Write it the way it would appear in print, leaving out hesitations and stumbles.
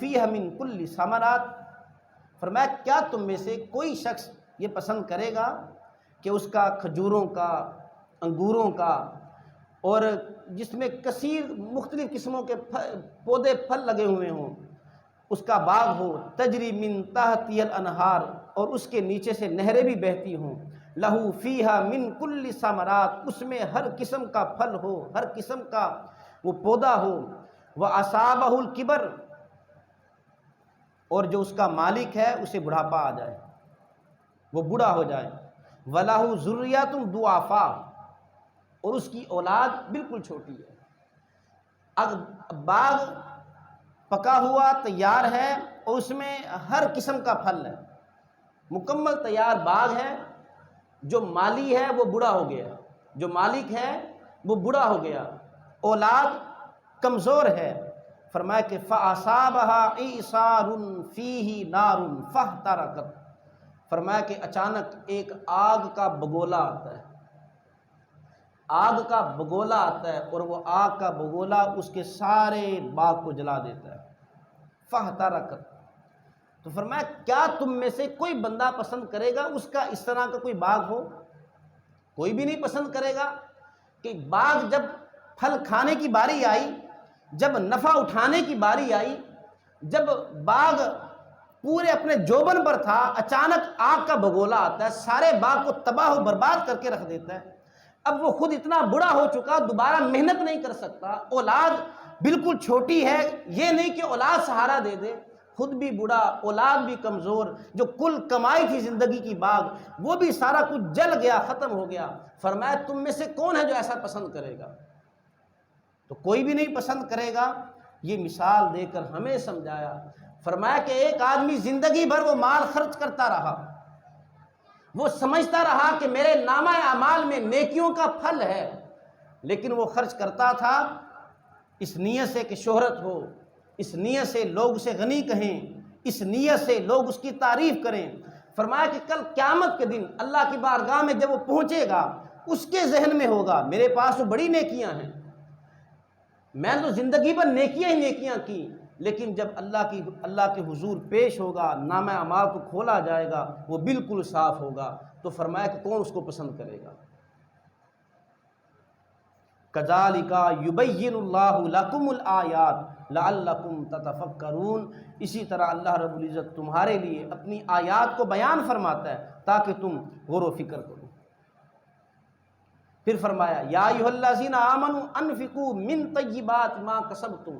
فیہ من کل ثمرات، فرمایا کیا تم میں سے کوئی شخص یہ پسند کرے گا کہ اس کا کھجوروں کا، انگوروں کا، اور جس میں کثیر مختلف قسموں کے پودے پھل لگے ہوئے ہوں، اس کا باغ ہو، تجری من تحتی الانہار، اور اس کے نیچے سے نہریں بھی بہتی ہوں، لہو فیہا من کل ثمرات، اس میں ہر قسم کا پھل ہو، ہر قسم کا وہ پودا ہو، وَأَصَابَهُ الْكِبَرُ، اور جو اس کا مالک ہے اسے بڑھاپا آ جائے، وہ بوڑھا ہو جائے، وَلَهُ ذُرِّيَّةٌ ضُعَفَاءُ، اور اس کی اولاد بالکل چھوٹی ہے۔ اب باغ پکا ہوا تیار ہے اور اس میں ہر قسم کا پھل ہے، مکمل تیار باغ ہے، جو مالی ہے وہ بوڑھا ہو گیا، جو مالک ہے وہ بوڑھا ہو گیا، اولاد کمزور ہے، فرمایا کہ فَأَصَابَهَا إِعْصَارٌ فِيهِ نَارٌ فَاحْتَرَقَتْ، فرمایا کہ اچانک ایک آگ کا بگولا آتا ہے، آگ کا بگولا آتا ہے، اور وہ آگ کا بگولا اس کے سارے باغ کو جلا دیتا ہے، فَاحْتَرَقَتْ۔ تو فرمایا کیا تم میں سے کوئی بندہ پسند کرے گا اس کا اس طرح کا کوئی باغ ہو؟ کوئی بھی نہیں پسند کرے گا کہ باغ جب پھل کھانے کی باری آئی، جب نفع اٹھانے کی باری آئی، جب باغ پورے اپنے جوبن پر تھا، اچانک آگ کا بگولا آتا ہے، سارے باغ کو تباہ و برباد کر کے رکھ دیتا ہے۔ اب وہ خود اتنا بڑا ہو چکا، دوبارہ محنت نہیں کر سکتا، اولاد بالکل چھوٹی ہے، یہ نہیں کہ اولاد سہارا دے دے، خود بھی بوڑھا، اولاد بھی کمزور، جو کل کمائی تھی زندگی کی باغ وہ بھی سارا کچھ جل گیا، ختم ہو گیا۔ فرمایا تم میں سے کون ہے جو ایسا پسند کرے گا؟ تو کوئی بھی نہیں پسند کرے گا۔ یہ مثال دے کر ہمیں سمجھایا، فرمایا کہ ایک آدمی زندگی بھر وہ مال خرچ کرتا رہا، وہ سمجھتا رہا کہ میرے نامہ اعمال میں نیکیوں کا پھل ہے، لیکن وہ خرچ کرتا تھا اس نیت سے کہ شہرت ہو، اس نیت سے لوگ اسے غنی کہیں، اس نیت سے لوگ اس کی تعریف کریں۔ فرمایا کہ کل قیامت کے دن اللہ کی بارگاہ میں جب وہ پہنچے گا، اس کے ذہن میں ہوگا میرے پاس تو بڑی نیکیاں ہیں، میں تو زندگی پر نیکیاں ہی نیکیاں کی، لیکن جب اللہ کے حضور پیش ہوگا، نامہ اعمال کو کھولا جائے گا، وہ بالکل صاف ہوگا۔ تو فرمایا کہ کون اس کو پسند کرے گا؟ کذالک یبین اللہ لکم الآیات لعلکم تتفکرون، اسی طرح اللہ رب العزت تمہارے لیے اپنی آیات کو بیان فرماتا ہے تاکہ تم غور و فکر کرو۔ پھر فرمایا یا ایھا الذین آمنوا انفقوا من طیبات ما کسبتم،